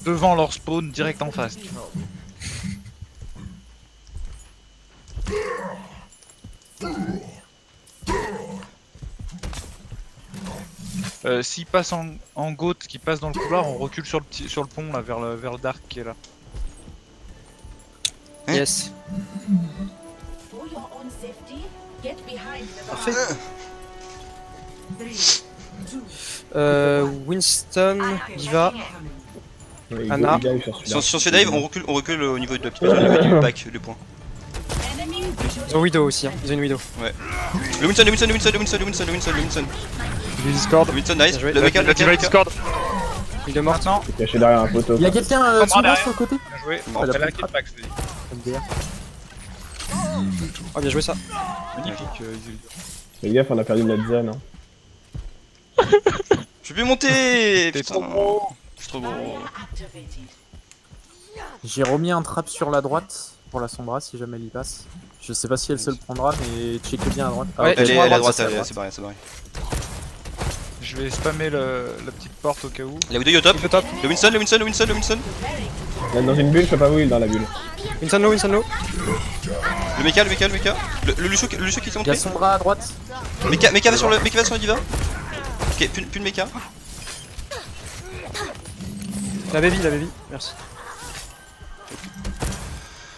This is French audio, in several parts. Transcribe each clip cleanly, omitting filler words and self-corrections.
devant leur spawn, direct en face. Tu vois. S'ils passent en goat, qui passe dans le couloir, on recule sur le pont là, vers le Dark qui est là. Yes. Parfait. Winston, Diva. Ouais, Anna. il a eu sur celui-là. Sur ce dive, on recule au niveau de la petite zone, au niveau du pack, le point. Ils ont Widow aussi, hein. Ils ont une Widow. Le Winston, le Winston, le Winston, le Winston, le Winston, le Winston, le Winston. Du Discord. Le Winston, nice. Bien joué. Le mecha, le mecha. Discord. Il est mort. Maintenant, Il est caché derrière un poteau. Il y a quelqu'un sur derrière. le côté. bien joué. Bon, C'est là qui est pack, je te dis. MDR. Oh, bien joué ça. Magnifique, Isildur. Fais gaffe, on a perdu notre zone. Hein. Je peux plus monter. T'es Putain. trop gros. Je suis trop gros. J'ai remis un trap sur la droite pour la Sombra si jamais elle y passe. Je sais pas si elle se le prendra, mais checkez bien à droite. Ouais, ok. Elle est à droite, c'est à c'est barré, c'est barré. Je vais spammer la petite porte au cas où. La Widow est au top. Au top. Le Winston, le Winston, le Winston, le Winston. Là, dans une bulle, je sais pas où il est dans la bulle. Winston low, Winston low. Le mecha, le mecha, le mecha. Le Lucio qui s'est Il y a montré. Sombra à droite. Mecha va sur le diva. Ok, plus de mecha. La baby, merci.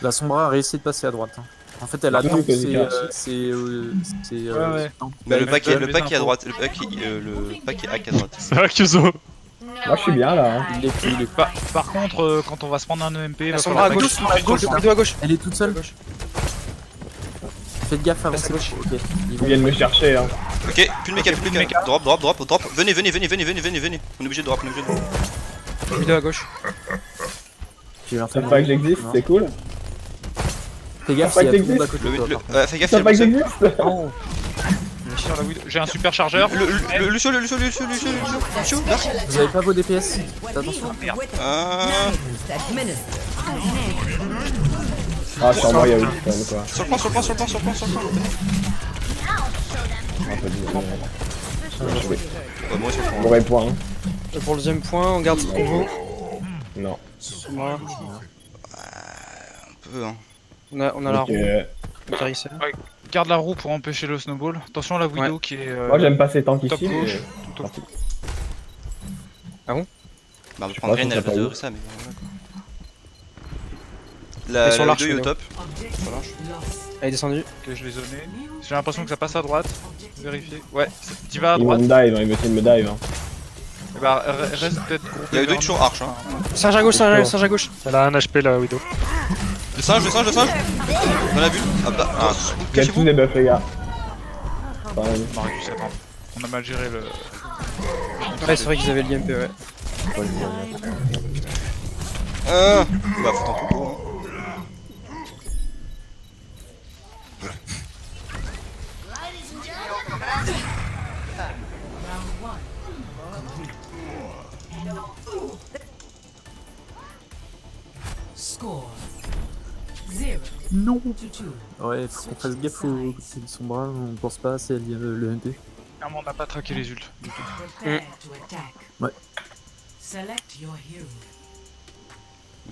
La Sombra a réussi de passer à droite. Hein. En fait, elle J'ai attend vu que c'est ouais. Mais le Ouais, pack ouais, est les à infos. droite. Le pack est hack à droite. C'est vrai que zo. Moi, je suis bien là. Hein. il est Par contre, quand on va se prendre un EMP, La va Sombra à falloir gauche, pas- à gauche. Widow à gauche. Elle est toute seule. Faites gaffe avant Passe à gauche. Ok. Ils viennent me chercher. Hein. Ok, plus de mecha, plus de mecha. mecha. Drop. Venez. On est obligé de drop, Widow à gauche. J'ai eu un Ça truc. pas que j'existe, c'est cool. Fais gaffe, Ça il y a pas tout le monde à que côté de toi. par contre. Fais gaffe, Ça pas que il y a j'existe. Oh. Sur la Widow. J'ai un super chargeur. le Lucio, Lucio. Dark. Vous avez pas vos DPS. Faites attention. Ah, sur moi, il y a eu quand même quoi. Sur le plan. Un peu de- Ouais, moi sur le plan. On aurait point. Hein. Pour le deuxième point, on garde ce qu'on vaut. Non. Sombra. Un peu, hein. On a la Ok. roue. Carisseur. Garde la roue pour empêcher le snowball. Attention à la Widow qui est. Moi, j'aime pas ces tanks top ici. gauche. Mais... Tout au- Bah, on va Je sais prendre pas, Rain, ça elle va pas de où. ça, mais voilà quoi. Ils La sont larges, Widow est au les top. Ça marche. Elle est descendue. Ok, je l'ai zoné. J'ai l'impression que ça passe à droite. Vérifier. Ouais, tu vas à Ils vont droite. me dive, hein, ils me tiennent me dive. Hein. Et bah, reste peut-être groupé. La Widow est vers toujours nous. arche, hein. Singe à gauche, singe à gauche. Elle a un HP la Widow. Le singe. Dans la bulle. Ah bah, Il y a tous des buffs, les gars. Enfin, On aurait dû s'attendre. On a mal géré le. Ouais, c'est vrai qu'ils avaient le MP, ouais. Bah, faut t'en tout. Non. Ouais, faut qu'on fasse gaffe au Sombra. On pense pas c'est le MP. Clairement, on n'a pas traqué les ults. Du tout. Ouais.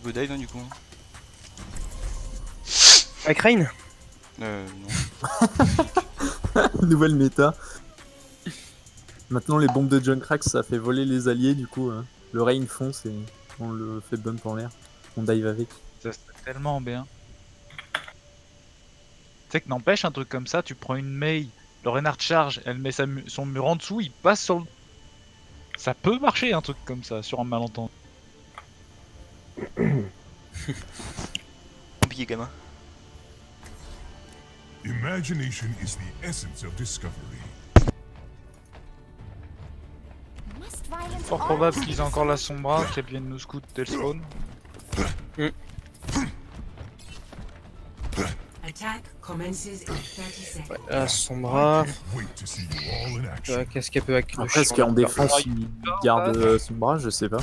Go dive, hein, du coup. Avec Rain. Non. Nouvelle méta. Maintenant, les bombes de Junkrat, ça fait voler les alliés. Du coup, le rain fonce et on le fait bump en l'air. On dive avec. Ça serait tellement bien. Tu sais que n'empêche, un truc comme ça, tu prends une Mei, le Reinhardt charge, elle met son mur en dessous, il passe sur le. Ça peut marcher un truc comme ça, sur un malentendu. Compliqué, gamin. Imagination is the essence of discovery. Fort probable qu'ils aient encore la Sombra, qu'elle vienne nous scout dès le spawn. La Sombra. Wait to see you all in action. Qu'est-ce qu'elle peut avec le Après, est-ce qu'en défense, il garde Sombra? Je sais pas.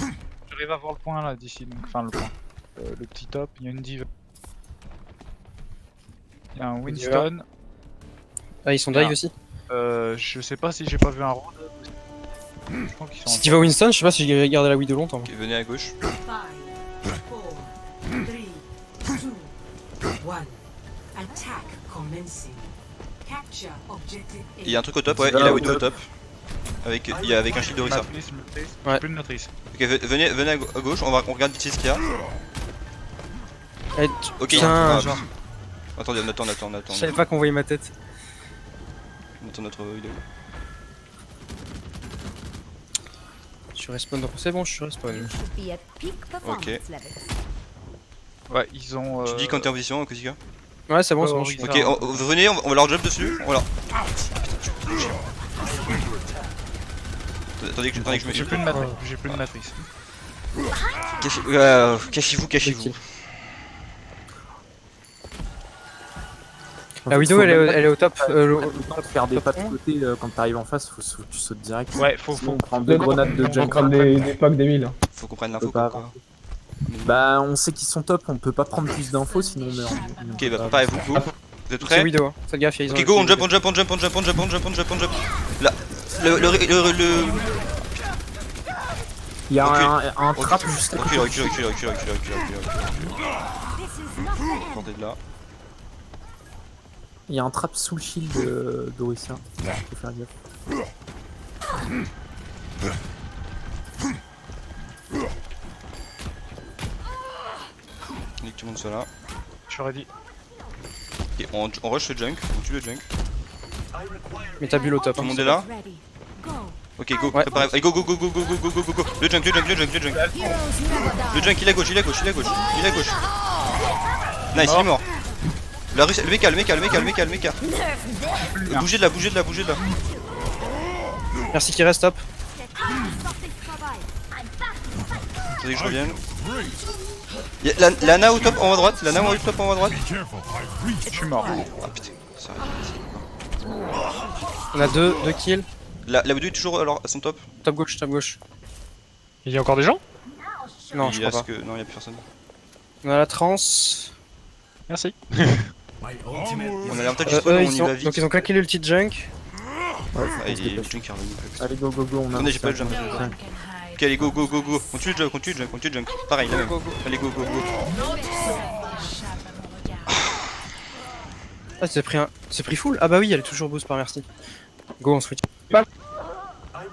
J'arrive à voir le point là d'ici, donc enfin le point. Le petit top, il y a une div. Il y a un Winston. Ah, ils sont dive aussi. Je sais pas si j'ai pas vu un road. Je pense qu'ils sont Si tu vas Winston, je sais pas si j'ai gardé la Widow longtemps. Ok, venez à gauche. 5, 4, 3, 2, 1. Attack commencing. Capture objective A. Il y a un truc au top, ouais, il y a la Widow au top. Avec un shield de Rissa. Matrice, matrice. Ouais. Plus de matrice. Ok, venez à gauche, on regarde vite fait ce qu'il y a. Eh, Ok, putain, ah, genre, attendez, on attend. je savais pas qu'on voyait ma tête. On attend notre vidéo. Je suis respawn, donc c'est bon, je suis respawn. Ok. Ouais, ils ont. Tu dis quand t'es en position, Kozika? Ouais, c'est bon, c'est Oh, bon. oui. Ok, venez, on va leur jump dessus. Voilà. Attendez que je me J'ai plus de matrice. J'ai plus de matrice. Cachez-vous. La Widow, elle est au top. Le temps de faire des pas de côté quand t'arrives en face, faut que tu sautes direct. Ouais, faut. Sinon, on prend deux grenades de On junk. crame des packs des milles. Faut qu'on prenne On l'info. peut pas quoi. avancer. Bah, on sait qu'ils sont top, on peut pas prendre plus d'infos sinon on meurt. Ok, bah préparez-vous, go. Vous êtes C'est prêts? Widow, hein. Faites gaffe, ils ont. Ok, go, on jump. Là, le... Il y a Ok. un trap juste à côté. Recule. Sortez de là. Il y a un trap sous le shield d'Orissa. Faut faire gaffe. Dès que tout le monde soit là. J'aurais dit. Ok, on rush le junk, on tue le junk. Mais t'as bulle au top. Tout le Hein. monde est là? Ok, go, Ouais. préparez. Allez, go. Le junk. Le junk, il est à gauche. Nice, il est mort. Le mecha. Bougez de là. Merci qui reste, top. Attendez que je revienne. Y'a Lana au top en haut à droite. Be careful, I've reached Je suis mort. Ah putain, ça arrive. On a deux kills. La Widow est toujours alors à son top. Top gauche. Il y a encore des gens? Non, je crois pas. Non, y'a plus personne. On a la trans. Merci. On a l'avantage du spawn, on y va vite. Donc ils ont claqué l'ulti de junk. Ah, il y a le junk qui est revenu. Allez, go, on a. Attendez, j'ai pas le jump. Ok, allez, go. On tue le junk. Pareil, là même. Allez, go. Ah, c'est pris full? Ah bah oui, elle est toujours boost par merci. Go, on switch.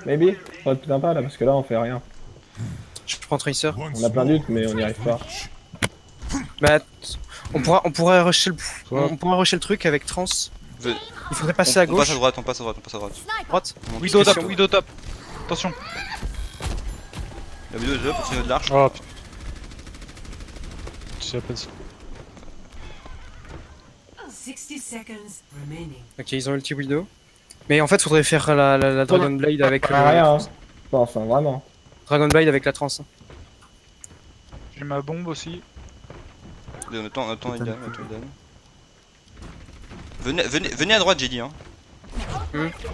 Maybe. Ça va être plus sympa là parce que là on fait rien. Je prends Tracer. On a plein d'ults mais on n'y arrive pas. Bah, on pourrait rusher le truc avec trans. Il faudrait passer à On passe gauche. à droite. Droite. On monte Widow discrétion. top. Attention. La vidéo est là, continuez de l'arche. Oh putain. J'ai à peine ça. 60 seconds remaining. Ok, ils ont ulti Widow. Mais en fait, faudrait faire la Dragon Blade avec Ça rien hein. Non, enfin vraiment. Dragon Blade avec la trans. J'ai ma bombe aussi. On attend Idan. Venez à droite, j'ai dit. Hein.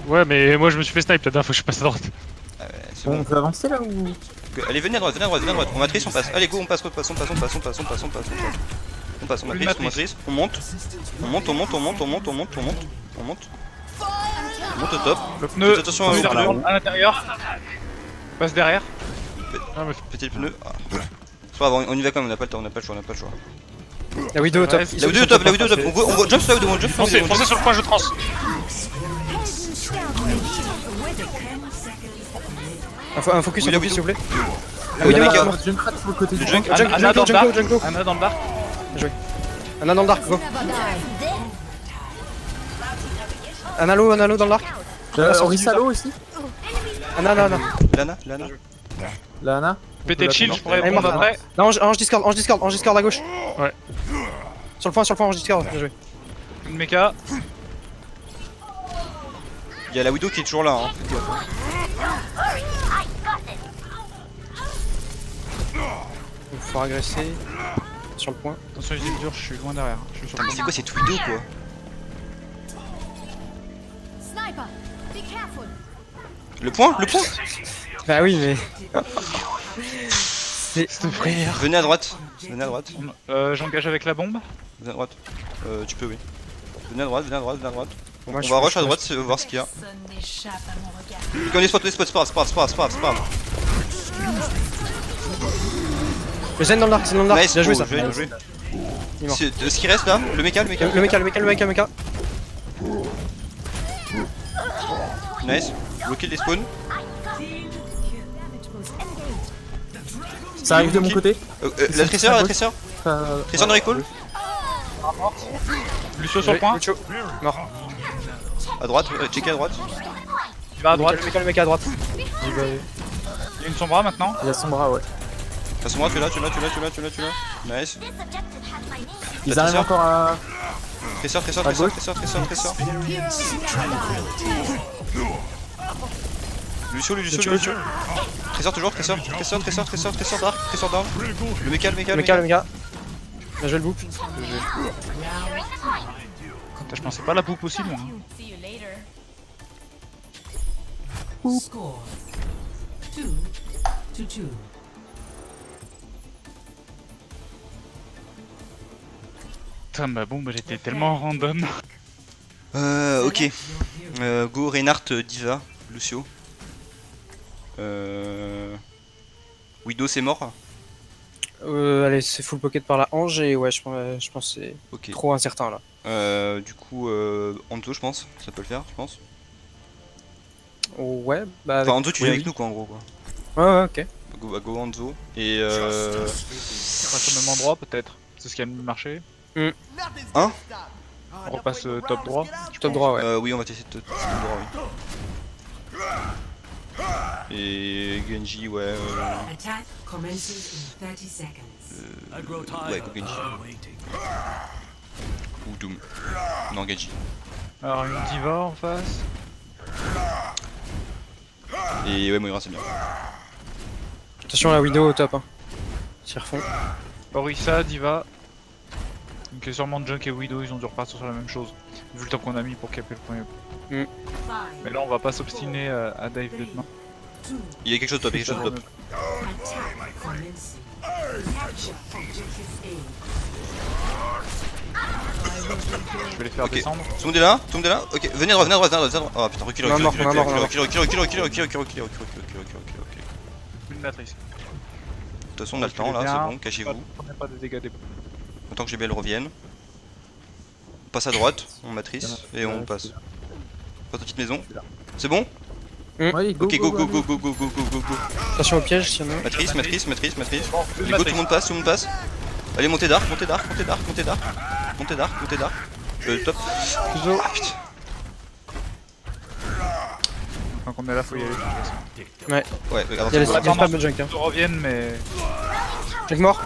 Ouais, mais moi je me suis fait snipe la dernière fois que je suis passé à droite. C'est Bon, bon. on peut avancer là ou. Ok, allez, venez à droite. On matrice, on passe. Allez, go, on passe. On matrice, on monte. On monte au top. Le pneu. Faites attention au Pneu pneu. à l'intérieur. Passe derrière. Pétez le pneu. Ah. C'est pas grave, on y va quand même, on n'a pas le choix. La Widow au top. Reste. La vidéo top. On va jump sur la vidéo, Foncez sur le point, je trans. Un focus Oui, sur la focus, s'il vous plaît. Oui, le mec, Junkrat sur le côté le du junk. Anna dans le Junko, dark. Junko. Anna dans le dark. Anna dans le dark, go. Analo dans le dark. Orissa low aussi. Anna. Lana. La Ana. Péter le shield, je pourrais Allez, répondre mort. après. Non, Ange Discord à gauche. Ouais. Sur le point, Ange Discord. Bien joué. Une mecha. Il y a la widow qui est toujours là. Hein. Il faut agresser. Sur le point. Attention, les îles dures, je suis loin derrière. Je suis sur Putain, le mais c'est quoi cette widow quoi? Le point. Bah oui, mais. frère. Venez à droite. J'engage avec la bombe. Tu peux, oui. Venez à droite. On Moi, je va suis- rush à je- droite, voir ce qu'il y a. Personne n'échappe à mon regard. Quand on est spot, c'est pas grave. Le Zen dans le dark, Zen dans le dark. Nice, Bien joué go, ça. bien joué. Il est mort. Ce qui reste là, le mecha. Le mecha. Nice. Bloquer les spawns. Ça arrive de mon côté. La tresseur. Tresseur de recall. Lucio sur le point. Lucio. Mort. À droite, checker à droite. Il va à droite. Le mecha à droite. Il y a une sombra maintenant. Il y a son bras, ouais. De toute façon, moi, tu l'as. Nice. Ils La arrivent tresseur. encore à. Tresseur. Lucio. Tresseur toujours, tresseur dark, tresseur down. Le mecha. Le mecha. Bien joué le boucle. Putain, je pensais pas la poupe aussi loin. See you later. Score 2-2. Putain, bah bon, bah j'étais tellement random. Ok. Go Reinhardt Diva, Lucio. Widow c'est mort. Allez, c'est full pocket par la hange et ouais, je pense que c'est Ok. trop incertain là. Du coup, Anzo je pense, ça peut le faire, je pense. Ouais, bah. Enfin Anzo tu viens oui, avec nous quoi en gros quoi. Ouais, ok. Go Anzo. Et On passe au même endroit peut-être. C'est ce qui a mieux marché. Hein? On repasse top droit. Top droit, ouais. Oui, on va tester top droit, oui. Et Genji, ouais. Attack commences in 30 seconds. Ouais, go Genji. Ou Doom. Non, Genji. Alors une diva en face. Et ouais, Moira c'est bien. Attention la Widow au top. Hein. Tire fond. Orisa, diva. Donc sûrement Junk et Widow, ils ont dû repartir sur la même chose. Vu le temps qu'on a mis pour caper le premier. Mais là on va pas s'obstiner à dive dedans. Il y a quelque chose de top, Attack commencing. Capture objective Je vais les faire Ok. descendre. Tout le monde est là? Ok, venez à droite. Oh putain, recule. On a mort. Une matrice. De toute façon, on a le temps là, c'est bon, cachez-vous. Prenez pas des dégâts des Autant que GBL revienne. On passe à droite, on matrice et on passe. Passe aux petites maisons. C'est bon? Ouais, Ok, go. Attention au piège si y en a. Matrice. Allez, go, tout le monde passe. Allez, montez d'arc. Top. Ah putain. Tant qu'on est là, faut y aller. Ouais. Ouais, Il y a attention. les Attends, spams de junk. Hein. Ils reviennent, mais. Junk mort.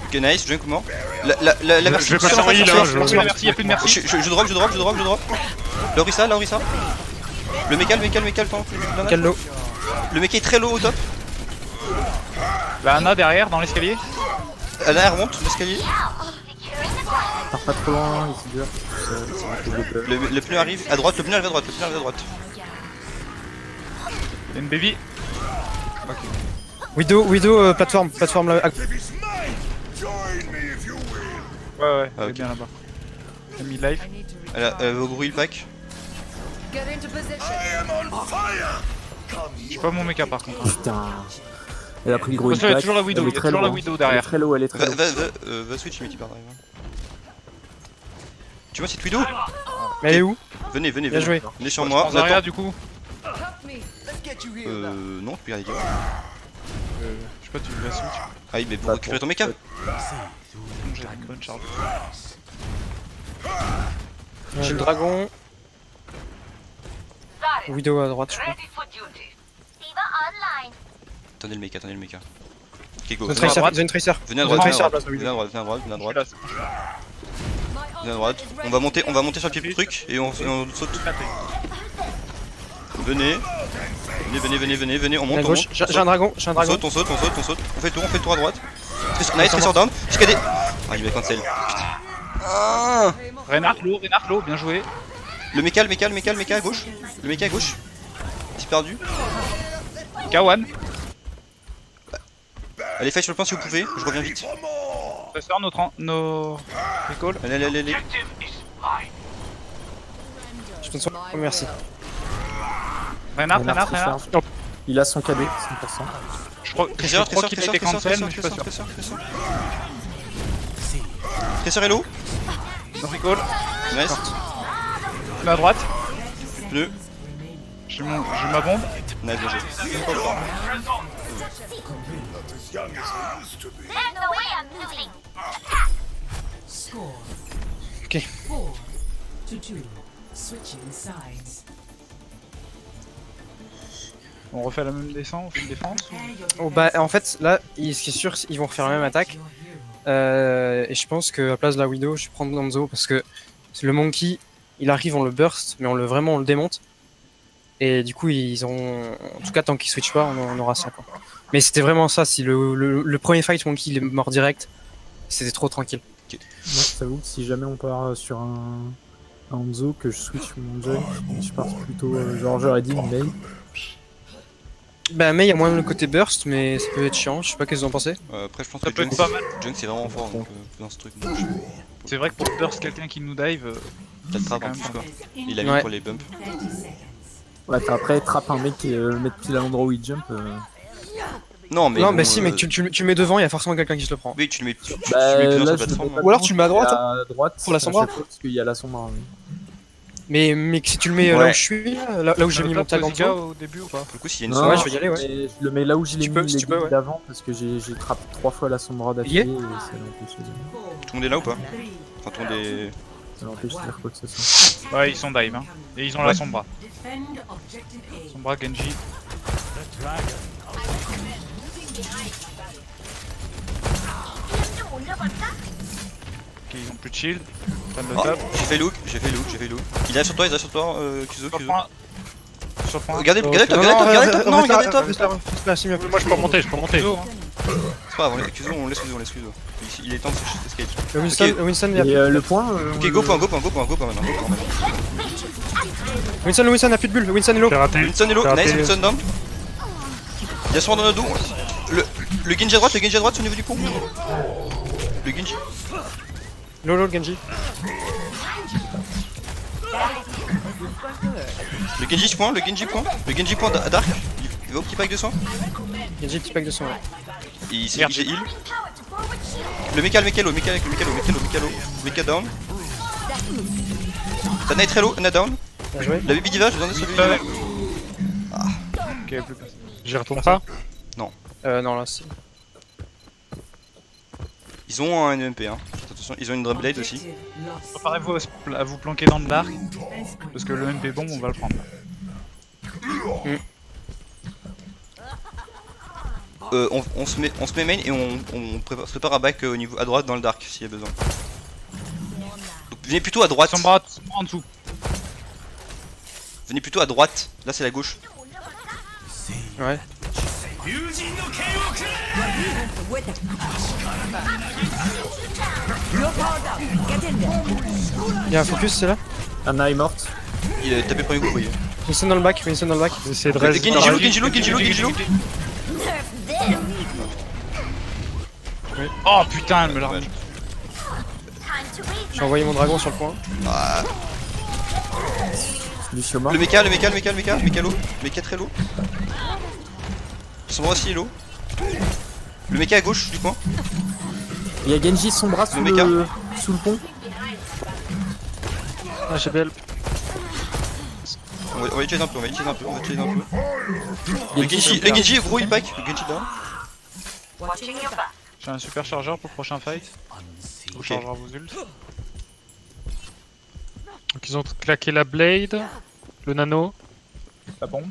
Ok, nice, Junk mort. La Je vais passer en heal, hein, je- Merci, y'a plus de merci. Je drop. Laurissa. Le mecha, le temps. Quel low. Le mecha est très low au top. La Anna derrière, dans l'escalier. Là, elle remonte l'escalier. Pars pas trop loin, ici dur. Le pneu arrive à droite, le pneu arrive à droite. Y'a une baby. Widow, plateforme là. Ouais, Ah, elle est ok. bien là-bas. Elle a mis life. Elle va ouvrir le pack. J'ai pas mon mecha par contre. Putain. Elle a pris le gros Parce qu'il y a impact. toujours la Widow, Elle est il y a très toujours la low, Widow Elle derrière. est très low, elle est très low. Va switch, mais tu pars drive. Tu vois cette Widow? Mais elle est où? Venez. Bien joué. Venez sur Je moi. prends Zarya du coup. Non, tu peux garder. Je sais pas, tu la switch. Ah, mais pour récupérer ton mecha. J'ai une bonne charge. J'ai le dragon. Widow à droite, je crois. Attendez le mecha. Ok, go. Une tracer. Venez à Ils ont droite. une tracer à la place de Venez Widow. à droite. Je suis là, Venez à droite. On va monter sur le pied du truc et on saute. Venez, on À monte. gauche, j'ai un dragon. On saute. On fait le tour à droite. Nice, tresseur down. Jusqu'à des. Ah, il va cancel. Ah, Reinhardt low, bien joué. le mecha à gauche. C'est perdu. Kawan. Allez, faites sur le point si vous pouvez. Je reviens vite. Professeur, nos recall. Allez. Sponsor, merci. Reinhardt. charge. Il a son KD, 100%. Je crois qu'il a été cancel, mais je suis pas sûr. Tracer est low. No recall. Nice. Je mets à droite. Pneu. J'ai ma bombe. Nice, bien joué. Score. Ok. 4-2. Switching sides. On refait la même défense, on fait une défense. Oh, bah, en fait, là, ce qui est sûr, ils vont refaire la même attaque. Et je pense qu'à la place de la Widow, je vais prendre Danzo parce que le Monkey, il arrive, on le burst, mais on le démonte. Et du coup, ils ont. En tout cas, tant qu'ils switchent pas, on aura ça quoi. Mais c'était vraiment ça, si le premier fight Monkey il est mort direct, c'était trop tranquille. Moi, je t'avoue que si jamais on part sur un Hanzo, que je switch mon junk, je pars plutôt. Genre, j'aurais dit Mei. Bah, mais il y a moins le côté burst, mais ça peut être chiant, je sais pas qu'est-ce que vous en pensez. Après, je pense Ça que peut être pas mal. Junk c'est vraiment fort donc, dans ce truc. Donc, C'est vrai que pour burst quelqu'un qui nous dive, t'as le trap en c'est plus quand quoi. In Il a mis Ouais. pour les bumps. 30 seconds. Ouais, t'as après trappe un mec et le mettre pile à l'endroit où il jump. Non, mais. Non, bon, mais si, mais tu le mets devant, il y a forcément quelqu'un qui se le prend. Oui, tu le mets plus Bah, dans là, sa je le plateforme. mets pas Ou alors devant, tu le mets à droite, à droite pour la à chaque sombra. fois, parce qu'il y a la sombra. Oui. Mais si tu le mets là Ouais. où je suis, là où j'ai mis mon tag en Zika dessous. au début ou pas? Pour le coup, s'il y a une Non, sombra, je vais y aller, ouais. mais je le mets là où je l'ai Tu mis peux, les si tu peux, guides ouais. d'avant, parce que j'ai trappé 3 fois la sombra d'affilée et ça l'empêche tout le monde est là ou pas? Enfin, tout le monde est. de dire quoi que ce soit. Ouais, ils sont dive, hein. Et ils ont Ouais. la sombra. Defend objective A. Sombra, Genji. Ok, ils ont plus de shield. Prennent le Oh, top. j'ai fait look. Il est sur toi, Kuzo. Sur point. Sur point. Regardez le top, regardez le top. Non, regardez le top. Moi, je peux remonter. Kuzo, hein. C'est pas grave, Kuzo, on laisse Kuzo. Il est temps de s'escape. Winston, il y a Et plus. le point. Ok, go point maintenant. Winston a plus de bulles, Winston est low. J'ai raté. Winston est low, J'ai raté. nice, Winston down. Il y a son dans le dos. Le Genji à droite au niveau du pont. Le Genji. Low, Genji. Le Genji point. Le Genji point à Dark. Il va au petit pack de soin. Genji, petit pack de son. Ouais. Il s'est heal. Le Mecha low. Mecha down. T'as Night très low, Anna down. Bien joué. La Baby Diva, j'ai besoin de sur Baby Diva. Ok, plus personne. J'y retourne pas. Non, là, c'est. Ils ont un MP, hein. Attention, ils ont une Drum Blade aussi. Objective lost. Préparez-vous à vous planquer dans le dark. Parce que le MP bomb, on va le prendre. On se met main et on se prépare à back au niveau à droite dans le dark s'il y a besoin. Donc venez plutôt à droite. Sombra en dessous. Venez plutôt à droite. Là c'est la gauche. Ouais. Il y a un focus, c'est là. Anna est morte. Il a tapé le premier coup, vous voyez. Winston dans le back. J'essaie de Le rester. Genji low. Oh putain, elle me l'a remis. J'ai envoyé mon dragon sur le point. Ah, Lucio mort. le mecha low. Mecha très low. Son bras aussi est low. Le mecha à gauche du coin. Il y a Genji sombra sous mecha. sous le pont. Ah, j'ai belle. On va utiliser un peu. Le Genji gros il pack. Le Genji down. J'ai un super chargeur pour le prochain fight. Vous chargera vos ults. Donc, ils ont claqué la blade, le nano. La bombe.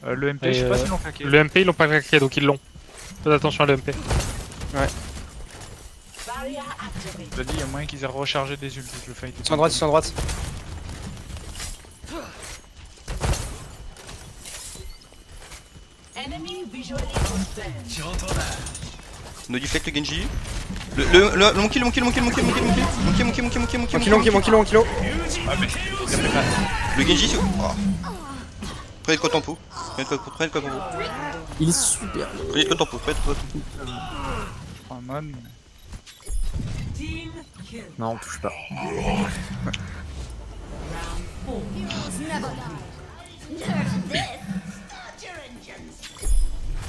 Le MP, Et, je sais pas s'ils l'ont claqué. Le MP, ils l'ont pas claqué, donc ils l'ont. Faites attention à le MP. Je te dis, il y a moyen qu'ils aient rechargé des ults le fight. Ils sont à droite. No deflect le Genji. Le monkey. Kilo. Le Genji c'est... Oh. Prenez de quoi tempo. Il est super. Prenez de quoi tempo. Un man. Team kill. Non, on touche pas.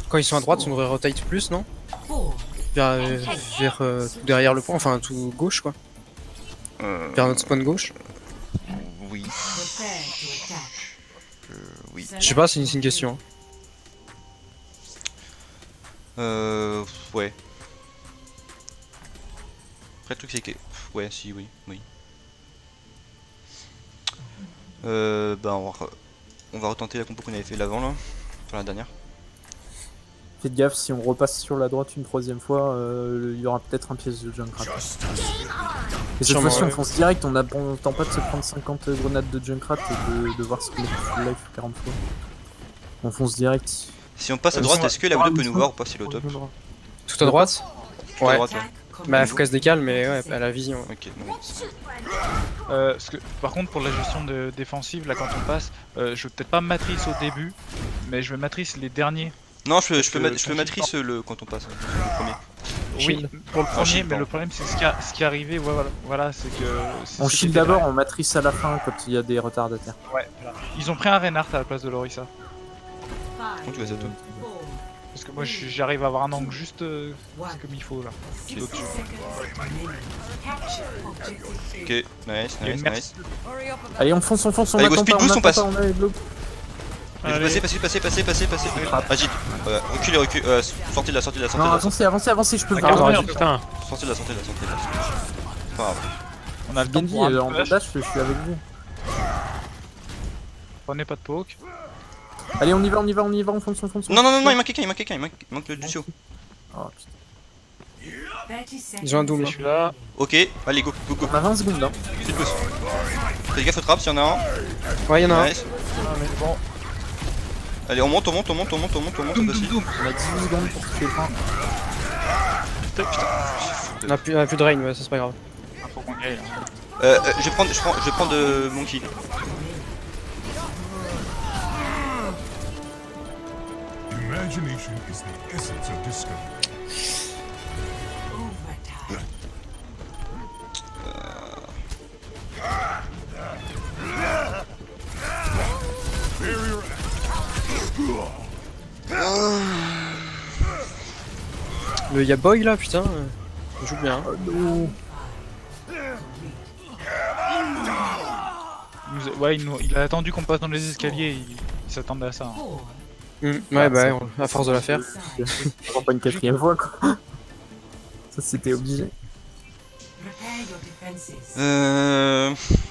Quand ils sont à droite, on devrait rotate plus, non? 4, Vers tout derrière le point, enfin tout gauche quoi. Vers notre spawn gauche. Oui. prepare to attack. Oui. Je sais pas, c'est une question. Ouais. Après, le truc, c'est que. Ouais, si, oui. Bah, on va retenter la compo qu'on avait fait l'avant là. Enfin, la dernière. Faites gaffe, si on repasse sur la droite une troisième fois, il y aura peut-être un piège de Junkrat. Et cette Sûrement, fois-ci, on ouais. fonce direct, on attend pas de se prendre 50 grenades de Junkrat et de voir ce qu'il est full life 40 fois. On fonce direct. Si on passe à Ils droite, sont- est-ce que la Widow peut nous voir ou pas si elle est au top? Tout à droite? À Ouais. droite, ouais. Bah faut qu'elle se décale, mais ouais, elle a la vision. Ok, non. Parce que, par contre, pour la gestion défensive, là, quand on passe, je vais peut-être pas matrice au début, mais je vais matrice les derniers. Non, je Parce peux que matrice le quand on passe, le premier. Oui, pour le premier, shield, mais pardon. le problème, c'est ce qui est arrivé, ouais, voilà, c'est que... On c'était shield des d'abord, raids. on matrice à la fin quand il y a des retardataires. Ouais, voilà. Ils ont pris un Reinhardt à la place de Lorissa. Comment tu vois ça, toi? Parce que moi, j'arrive à avoir un angle juste comme il faut, là. Ok, nice, Il y a nice, une nice. Allez, on fonce, on Allez, attend go, speed pas, boost, on attend passe. pas, on a les blocs. Passer. Agile. Reculez. Sortez de là. Non, avancez, je peux Ah, voir. merde, Putain. Sortez de là. Pas grave. On a le temps Genji, pour un en flash. dash, je suis avec vous. Prenez pas de poke. Allez, on y va, on fonce. Non, il manque quelqu'un, il manque le Lucio. Oh, putain. Ils ont un Doom Je là. suis là. Ok, allez, go. On a 20 secondes là. Speed boost. Faites gaffe au trap s'il y en a un. Ouais, y'en a un. Nice. Ah, mais bon. Allez, on monte, c'est facile. On a 18 secondes pour tuer le point. On a plus de rain, ouais, ça c'est pas grave. Ah, faut qu'on y aille. Je vais prendre de Monkey. Imagination is the essence of discovery. Y'a Boy là, putain. Il joue bien. Ouais, il a attendu qu'on passe dans les escaliers, il s'attendait à ça. hein. Ouais, bah, à force de la faire. On prend pas une quatrième fois quoi. Ça c'était obligé.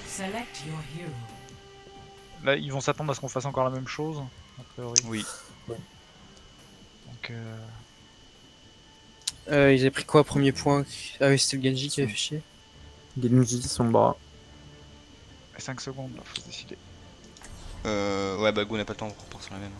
Select your hero. Là, ils vont s'attendre à ce qu'on fasse encore la même chose, a priori. Oui. Donc, Ils avaient pris quoi, premier point? Ah oui, c'était le Genji qui avait fait chier. Genji, son bras. 5 secondes, là, faut se décider. Ouais, bah, go, on n'a pas le temps, on repart sur la même.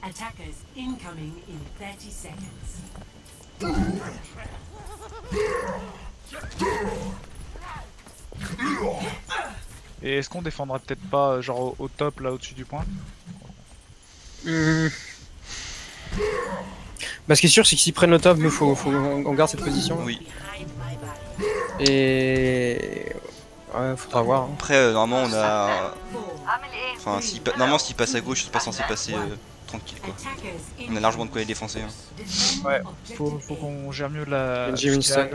Attackers incoming in 30 seconds. Et est-ce qu'on défendra peut-être pas, genre au top, là, au-dessus du point? Bah, ce qui est sûr, c'est que s'ils prennent le top, nous faut on garde cette position. Oui. Et. Ouais, faudra voir. Hein. Après, normalement, on a. Enfin, normalement, s'il passe à gauche, c'est pas censé passer tranquille, quoi. On a largement de quoi les défoncer. Hein. Ouais, faut qu'on gère mieux la... Genji, Winston.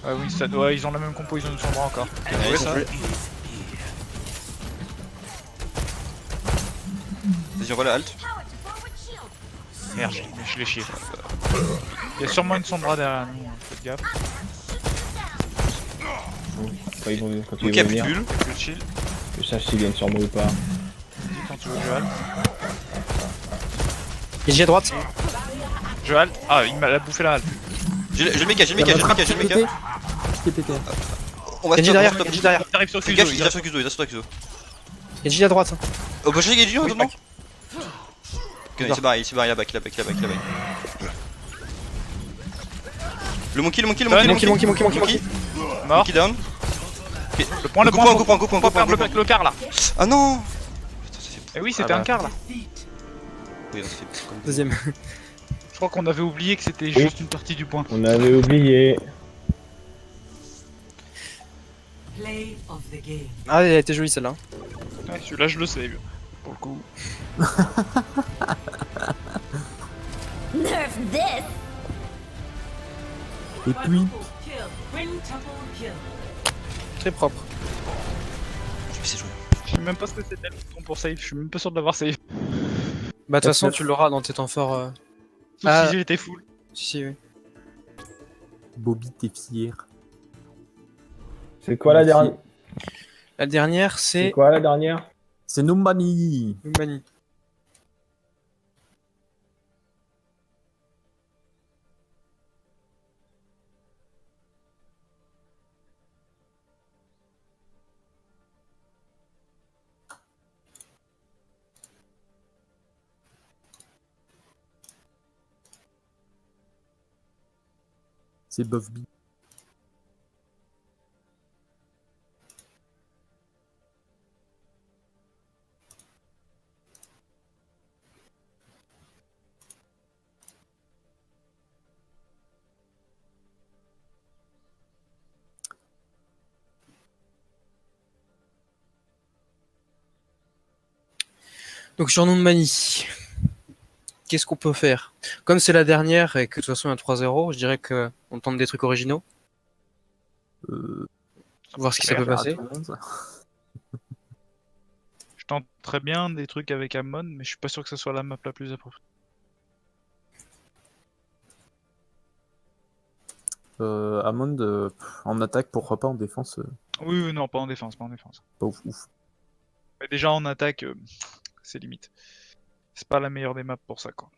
Ouais, Winston, ouais, ils ont la même compo, ils ont une sombre encore. Ouais, Ouais, ça. Vas-y, on voit la halt. Merde, je l'ai chié. Il y a sûrement une sombra derrière nous, hein, faites gaffe. Quand ils vont Ok, y'a plus de venir, bulles. Plus de shield, que je sache s'ils viennent sur moi ou pas. dis quand tu veux, je halte. Genji à droite. Je halte. Ah, il m'a bouffé la halte. J'ai le méca. Qui est pété. On va Genji stop, derrière, on va stop. Genji derrière. Il arrive sur Fais Kuzo, gaffe, il arrive sur Kuzo, il arrive sur Kuzo. Genji à droite. Oh, bah, j'ai Genji, Oui, non? back. Ok, il s'est barré, il a back. Le monkey. Monkey. Mort. Monkey down. Le point, le Go point, point, go point, go point, go point, go le, point. le quart là. Ah non. Putain, ça fait... Eh oui, c'était un quart là. Oui, non, ça fait comme... Deuxième. Je crois qu'on avait oublié que c'était juste une partie du point. On avait oublié. Play of the game. Ah, elle a été jolie celle-là. Ouais, celui-là, je le sais, pour le coup. Nerf this! Et puis, Kill. Quintuple kill. Très propre. Je vais essayer de jouer. Je sais même pas ce que c'était le bouton pour save, je suis même pas sûr de l'avoir save. Bah, de toute façon, tu l'auras dans tes temps forts. Sauf Ah. si j'étais full. Si, oui. Bobby, t'es fier. C'est quoi la Merci. dernière? La dernière, C'est c'est quoi la dernière? C'est Numbani. Umbani. C'est Bobby. Donc sur Numbani, qu'est-ce qu'on peut faire? Comme c'est la dernière et que de toute façon il y a 3-0, je dirais que on tente des trucs originaux, voir ce qui ça peut passer. Je tente très bien des trucs avec Amon, mais je suis pas sûr que ce soit la map la plus appropriée. Amond, en attaque, pourquoi pas en défense, Oui, oui, non, pas en défense, pas en défense. pas ouf ouf. Mais déjà en attaque, c'est limite. C'est pas la meilleure des maps pour ça, quoi.